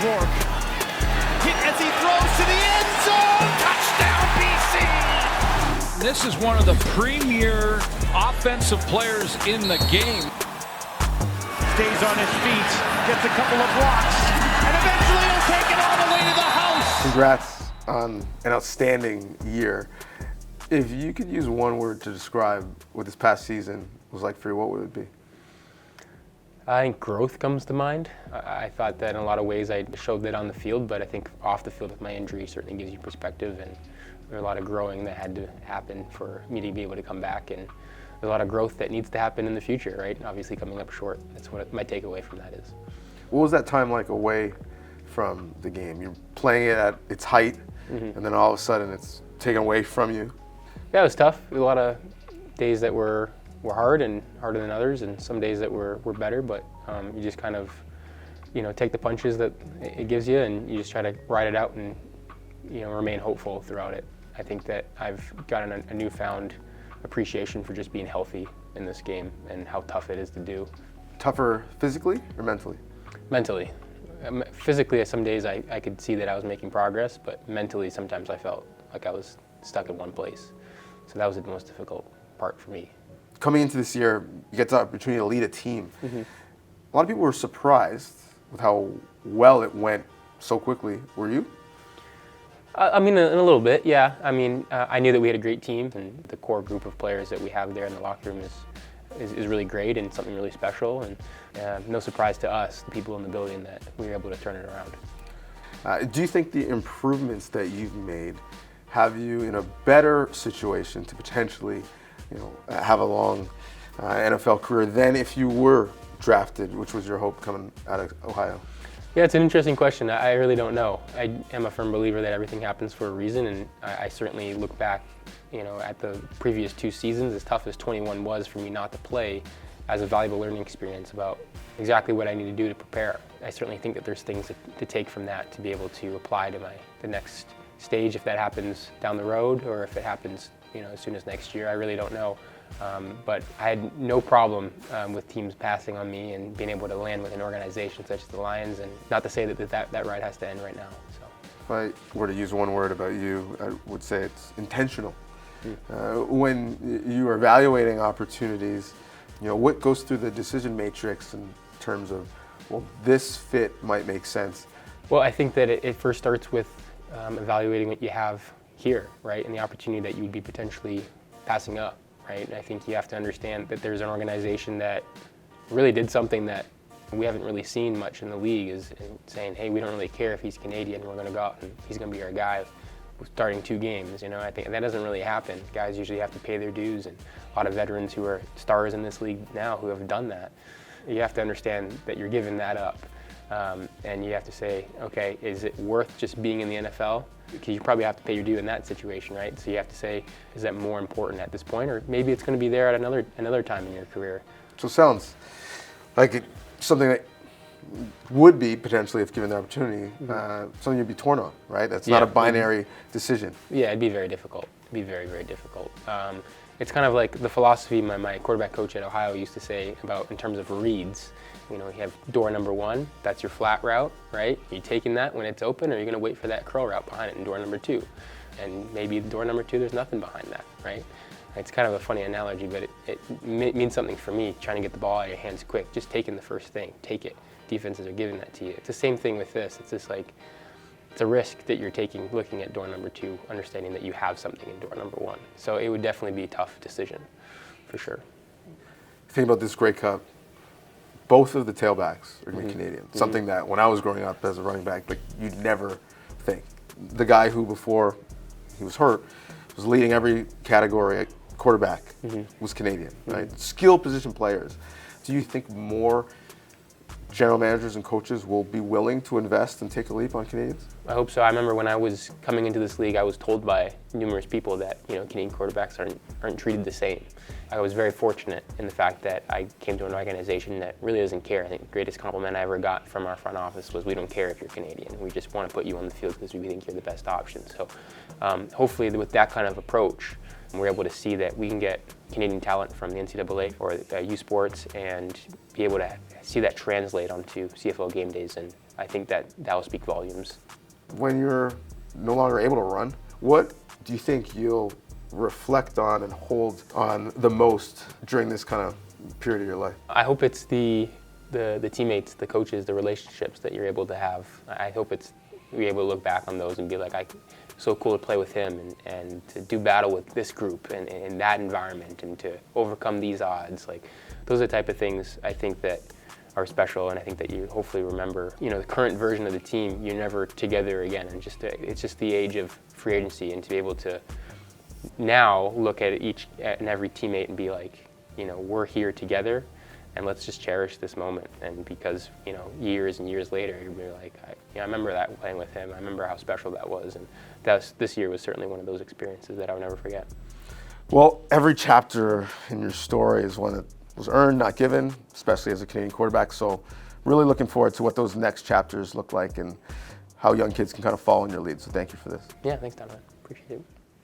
Rourke hit as he throws to the end zone. Touchdown, BC! This is one of the premier offensive players in the game. Stays on his feet, gets a couple of blocks, and eventually he'll take it all the way to the house. Congrats on an outstanding year. If you could use one word to describe what this past season was like for you, what would it be? I think growth comes to mind. I thought that in a lot of ways I showed that on the field, but I think off the field with my injury certainly gives you perspective, and there's a lot of growing that had to happen for me to be able to come back, and there's a lot of growth that needs to happen in the future, right? Obviously coming up short. That's what my takeaway from that is. What was that time like away from the game? You're playing it at its height, and then all of a sudden it's taken away from you. Yeah, it was tough. A lot of days that were hard and harder than others, and some days that were better, but you just kind of, take the punches that it gives you, and you just try to ride it out and, remain hopeful throughout it. I think that I've gotten a newfound appreciation for just being healthy in this game and how tough it is to do. Tougher physically or mentally? Mentally. Physically, some days I could see that I was making progress, but mentally sometimes I felt like I was stuck in one place. So that was the most difficult part for me. Coming into this year, you get the opportunity to lead a team. A lot of people were surprised with how well it went so quickly. Were you? In a little bit, yeah. I knew that we had a great team, and the core group of players that we have there in the locker room is really great and something really special. And no surprise to us, the people in the building, that we were able to turn it around. Do you think the improvements that you've made have you in a better situation to potentially, have a long NFL career than if you were drafted, which was your hope coming out of Ohio? Yeah, it's an interesting question. I really don't know. I am a firm believer that everything happens for a reason, and I certainly look back, at the previous 2 seasons, as tough as 21 was for me not to play, as a valuable learning experience about exactly what I need to do to prepare. I certainly think that there's things to take from that to be able to apply to the next stage, if that happens down the road or if it happens, as soon as next year. I really don't know. But I had no problem with teams passing on me and being able to land with an organization such as the Lions, and not to say that ride has to end right now. So, if I were to use one word about you, I would say it's intentional. When you are evaluating opportunities, what goes through the decision matrix in terms of, well, this fit might make sense? Well, I think that it first starts with evaluating what you have here, right, and the opportunity that you would be potentially passing up. Right? And I think you have to understand that there's an organization that really did something that we haven't really seen much in the league, is saying, hey, we don't really care if he's Canadian, we're going to go out and he's going to be our guy starting 2 games. I think that doesn't really happen. Guys usually have to pay their dues, and a lot of veterans who are stars in this league now who have done that. You have to understand that you're giving that up, and you have to say, okay, is it worth just being in the NFL? Because you probably have to pay your due in that situation, right? So you have to say, is that more important at this point, or maybe it's going to be there at another time in your career? So it sounds like something that would be, potentially, if given the opportunity, something you'd be torn on, right? That's not a binary decision. Yeah, it'd be very difficult. It'd be very, very difficult. It's kind of like the philosophy my quarterback coach at Ohio used to say about in terms of reads. You have door number 1, that's your flat route, right? Are you taking that when it's open, or are you going to wait for that curl route behind it in door number 2? And maybe door number 2, there's nothing behind that, right? It's kind of a funny analogy, but it means something for me, trying to get the ball out of your hands quick, just taking the first thing, take it. Defenses are giving that to you. It's the same thing with this. It's just like, it's a risk that you're taking looking at door number 2, understanding that you have something in door number 1. So it would definitely be a tough decision, for sure. Think about this Grey Cup. Both of the tailbacks are Canadian. Something that when I was growing up as a running back, you'd never think. The guy who before he was hurt was leading every category at quarterback was Canadian, right? Skilled position players. Do you think more general managers and coaches will be willing to invest and take a leap on Canadians? I hope so. I remember when I was coming into this league, I was told by numerous people that Canadian quarterbacks aren't treated the same. I was very fortunate in the fact that I came to an organization that really doesn't care. I think the greatest compliment I ever got from our front office was, we don't care if you're Canadian. We just want to put you on the field because we think you're the best option. So hopefully with that kind of approach, we're able to see that we can get Canadian talent from the NCAA or U Sports and be able to see that translate onto CFL game days. And I think that will speak volumes. When you're no longer able to run, what do you think you'll reflect on and hold on the most during this kind of period of your life? I hope it's the teammates, the coaches, the relationships that you're able to have. I hope it's you're able to look back on those and be like, so cool to play with him and to do battle with this group and in that environment and to overcome these odds. Like, those are the type of things I think that are special, and I think that you hopefully remember. You know, the current version of the team, you're never together again, and it's just the age of free agency, and to be able to now look at each and every teammate and be like, you know, we're here together, and let's just cherish this moment. And because, you know, years and years later, you'll be like, I remember that playing with him. I remember how special that was, and this year was certainly one of those experiences that I'll never forget. Well, every chapter in your story is one that was earned, not given, especially as a Canadian quarterback. So really looking forward to what those next chapters look like and how young kids can kind of follow in your lead. So thank you for this. Yeah, thanks, Donnovan. Appreciate it.